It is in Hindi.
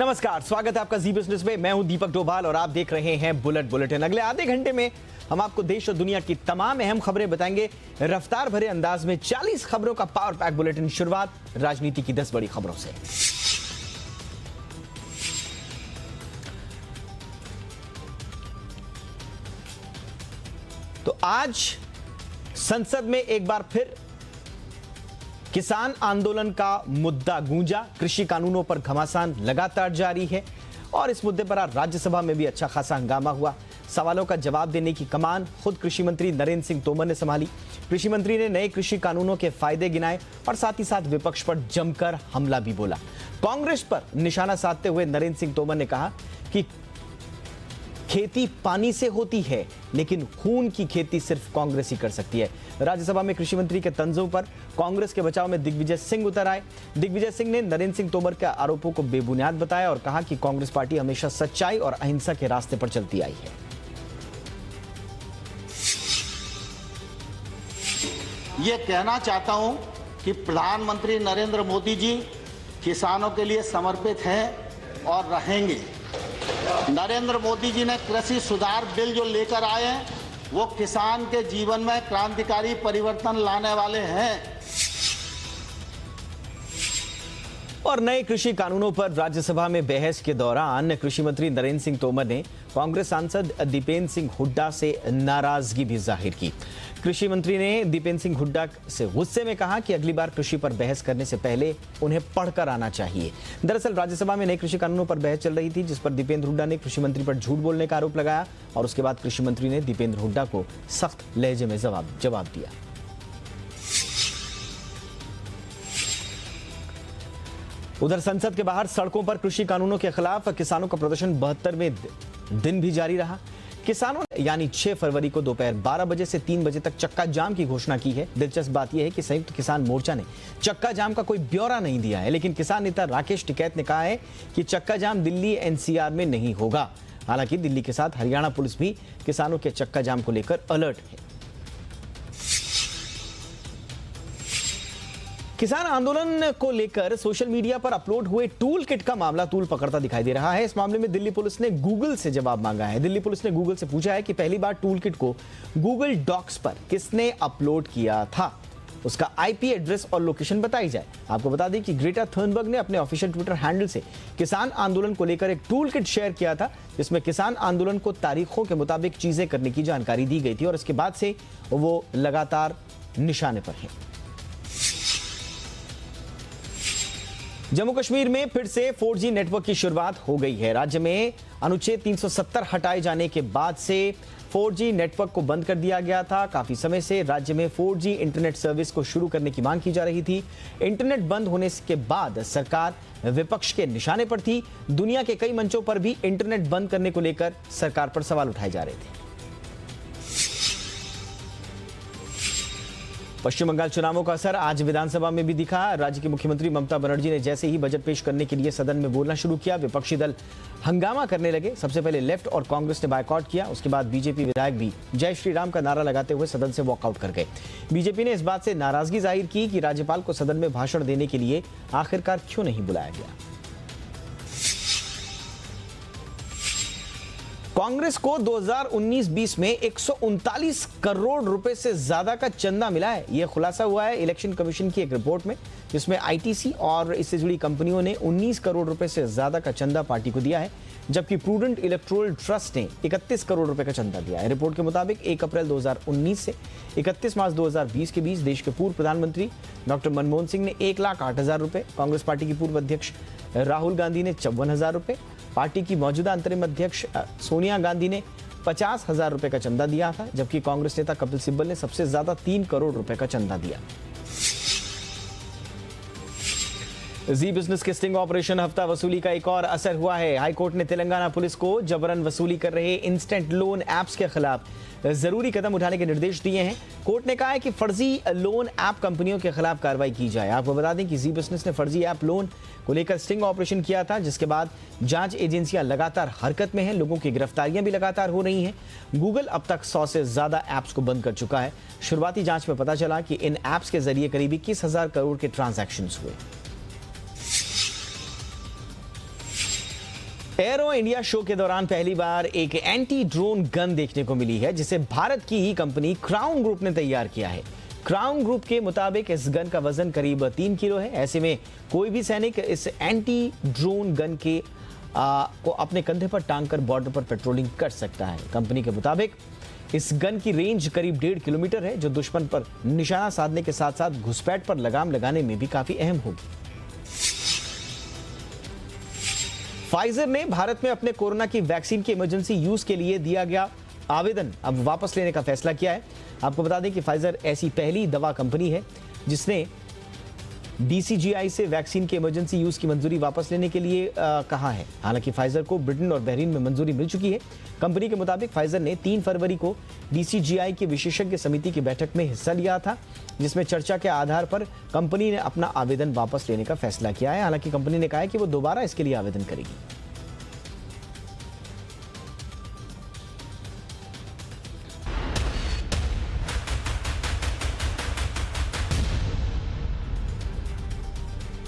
नमस्कार, स्वागत है आपका जी बिजनेस में। मैं हूं दीपक डोभाल और आप देख रहे हैं बुलेट बुलेटिन। अगले आधे घंटे में हम आपको देश और दुनिया की तमाम अहम खबरें बताएंगे रफ्तार भरे अंदाज में। 40 खबरों का पावर पैक बुलेटिन। शुरुआत राजनीति की 10 बड़ी खबरों से। तो आज संसद में एक बार फिर किसान आंदोलन का मुद्दा गूंजा। कृषि कानूनों पर घमासान लगातार जारी है और इस मुद्दे पर आज राज्यसभा में भी अच्छा खासा हंगामा हुआ। सवालों का जवाब देने की कमान खुद कृषि मंत्री नरेंद्र सिंह तोमर ने संभाली। कृषि मंत्री ने नए कृषि कानूनों के फायदे गिनाए और साथ ही साथ विपक्ष पर जमकर हमला भी बोला। कांग्रेस पर निशाना साधते हुए नरेंद्र सिंह तोमर ने कहा कि खेती पानी से होती है, लेकिन खून की खेती सिर्फ कांग्रेस ही कर सकती है। राज्यसभा में कृषि मंत्री के तंजों पर कांग्रेस के बचाव में दिग्विजय सिंह उतर आए। दिग्विजय सिंह ने नरेंद्र सिंह तोमर के आरोपों को बेबुनियाद बताया और कहा कि कांग्रेस पार्टी हमेशा सच्चाई और अहिंसा के रास्ते पर चलती आई है। ये कहना चाहता हूं कि प्रधानमंत्री नरेंद्र मोदी जी किसानों के लिए समर्पित हैं और रहेंगे। नरेंद्र मोदी जी ने कृषि सुधार बिल जो लेकर आए हैं वो किसान के जीवन में क्रांतिकारी परिवर्तन लाने वाले हैं। और नए कृषि कानूनों पर राज्यसभा में बहस के दौरान कृषि मंत्री नरेंद्र सिंह तोमर ने कांग्रेस सांसद दीपेंद्र सिंह हुड्डा से नाराजगी भी जाहिर की। कृषि मंत्री ने दीपेंद्र सिंह हुड्डा से गुस्से में कहा कि अगली बार कृषि पर बहस करने से पहले उन्हें पढ़कर आना चाहिए। दरअसल राज्यसभा में नए कृषि कानूनों पर बहस चल रही थी, जिस पर दीपेंद्र हुड्डा ने कृषि मंत्री पर झूठ बोलने का आरोप लगाया और उसके बाद कृषि मंत्री ने दीपेंद्र हुड्डा को सख्त लहजे में जवाब दिया। उधर संसद के बाहर सड़कों पर कृषि कानूनों के खिलाफ किसानों का प्रदर्शन 72वें दिन भी जारी रहा। किसानों ने यानी 6 फरवरी को दोपहर 12 बजे से 3 बजे तक चक्का जाम की घोषणा की है। दिलचस्प बात यह है कि संयुक्त किसान मोर्चा ने चक्का जाम का कोई ब्यौरा नहीं दिया है, लेकिन किसान नेता राकेश टिकैत ने कहा है कि चक्का जाम दिल्ली एनसीआर में नहीं होगा। हालांकि दिल्ली के साथ हरियाणा पुलिस भी किसानों के चक्का जाम को लेकर अलर्ट है। किसान आंदोलन को लेकर सोशल मीडिया पर अपलोड हुए टूल किट का मामला तूल पकड़ता दिखाई दे रहा है। इस मामले में दिल्ली पुलिस ने गूगल से जवाब मांगा है। दिल्ली पुलिस ने गूगल से पूछा है कि पहली बार टूल किट को गूगल डॉक्स पर किसने अपलोड किया था, उसका आईपी एड्रेस और लोकेशन बताई जाए। आपको बता दें कि ग्रेटा थर्नबर्ग ने अपने ऑफिशियल ट्विटर हैंडल से किसान आंदोलन को लेकर एक टूल किट शेयर किया था, जिसमें किसान आंदोलन को तारीखों के मुताबिक चीजें करने की जानकारी दी गई थी और इसके बाद से वो लगातार निशाने पर है। जम्मू कश्मीर में फिर से 4G नेटवर्क की शुरुआत हो गई है। राज्य में अनुच्छेद 370 हटाए जाने के बाद से 4G नेटवर्क को बंद कर दिया गया था। काफी समय से राज्य में 4G इंटरनेट सर्विस को शुरू करने की मांग की जा रही थी। इंटरनेट बंद होने के बाद सरकार विपक्ष के निशाने पर थी। दुनिया के कई मंचों पर भी इंटरनेट बंद करने को लेकर सरकार पर सवाल उठाए जा रहे थे। पश्चिम बंगाल चुनावों का असर आज विधानसभा में भी दिखा। राज्य की मुख्यमंत्री ममता बनर्जी ने जैसे ही बजट पेश करने के लिए सदन में बोलना शुरू किया, विपक्षी दल हंगामा करने लगे। सबसे पहले लेफ्ट और कांग्रेस ने बायकॉट किया, उसके बाद बीजेपी विधायक भी जय श्री राम का नारा लगाते हुए सदन से वॉकआउट कर गए। बीजेपी ने इस बात से नाराजगी जाहिर की कि राज्यपाल को सदन में भाषण देने के लिए आखिरकार क्यों नहीं बुलाया गया। कांग्रेस को 2019-20 में 139 करोड़ रुपए से ज्यादा का चंदा मिला है। यह खुलासा हुआ है इलेक्शन कमीशन की एक रिपोर्ट में, जिसमें आईटीसी और इससे जुड़ी कंपनियों ने 19 करोड़ रुपए से ज्यादा का चंदा पार्टी को दिया है, जबकि प्रूडेंट इलेक्टोरल ट्रस्ट ने 31 करोड़ रुपए का चंदा दिया है। रिपोर्ट के मुताबिक 1 अप्रैल 2019 से 31 मार्च 2020 के बीच देश के पूर्व प्रधानमंत्री डॉक्टर मनमोहन सिंह ने 1,08,000 रुपए, कांग्रेस पार्टी की पूर्व अध्यक्ष राहुल गांधी ने 54,000 रुपए, पार्टी की मौजूदा अंतरिम अध्यक्ष सोनिया गांधी ने 50,000 रुपए का चंदा दिया था, जबकि कांग्रेस नेता कपिल सिब्बल ने सबसे ज्यादा 3 करोड़ रुपए का चंदा दिया। जी बिजनेस के स्टिंग ऑपरेशन हफ्ता वसूली का एक और असर हुआ है। हाईकोर्ट ने तेलंगाना पुलिस को जबरन वसूली कर रहे इंस्टेंट लोन ऐप्स के खिलाफ जरूरी कदम उठाने के निर्देश दिए हैं। कोर्ट ने कहा है कि फर्जी लोन ऐप कंपनियों के खिलाफ कार्रवाई की जाए। आपको बता दें कि जी बिजनेस ने फर्जी ऐप लोन को लेकर स्टिंग ऑपरेशन किया था, जिसके बाद जांच एजेंसियां लगातार हरकत में हैं। लोगों की गिरफ्तारियां भी लगातार हो रही हैं। गूगल अब तक 100 से ज्यादा ऐप्स को बंद कर चुका है। शुरुआती जांच में पता चला कि इन ऐप्स के जरिए करीब 21,000 करोड़ के ट्रांजैक्शंस हुए। एरो इंडिया शो के दौरान पहली बार एक एंटी ड्रोन गन देखने को मिली है, जिसे भारत की ही कंपनी क्राउन ग्रुप ने तैयार किया है। क्राउन ग्रुप के मुताबिक इस गन का वजन करीब 3 किलो है। ऐसे में कोई भी सैनिक इस एंटी ड्रोन गन के को अपने कंधे पर टांग कर बॉर्डर पर पेट्रोलिंग कर सकता है। कंपनी के मुताबिक इस गन की रेंज करीब 1.5 किलोमीटर है, जो दुश्मन पर निशाना साधने के साथ साथ घुसपैठ पर लगाम लगाने में भी काफी अहम होगी। फाइजर ने भारत में अपने कोरोना की वैक्सीन के इमरजेंसी यूज के लिए दिया गया आवेदन अब वापस लेने का फैसला किया है। आपको बता दें कि फाइजर ऐसी पहली दवा कंपनी है जिसने DCGI से वैक्सीन के इमरजेंसी यूज की मंजूरी वापस लेने के लिए कहा है। हालांकि फाइजर को ब्रिटेन और बहरीन में मंजूरी मिल चुकी है। कंपनी के मुताबिक फाइजर ने 3 फरवरी को DCGI की विशेषज्ञ समिति की बैठक में हिस्सा लिया था, जिसमें चर्चा के आधार पर कंपनी ने अपना आवेदन वापस लेने का फैसला किया है। हालांकि कंपनी ने कहा है कि वो दोबारा इसके लिए आवेदन करेगी।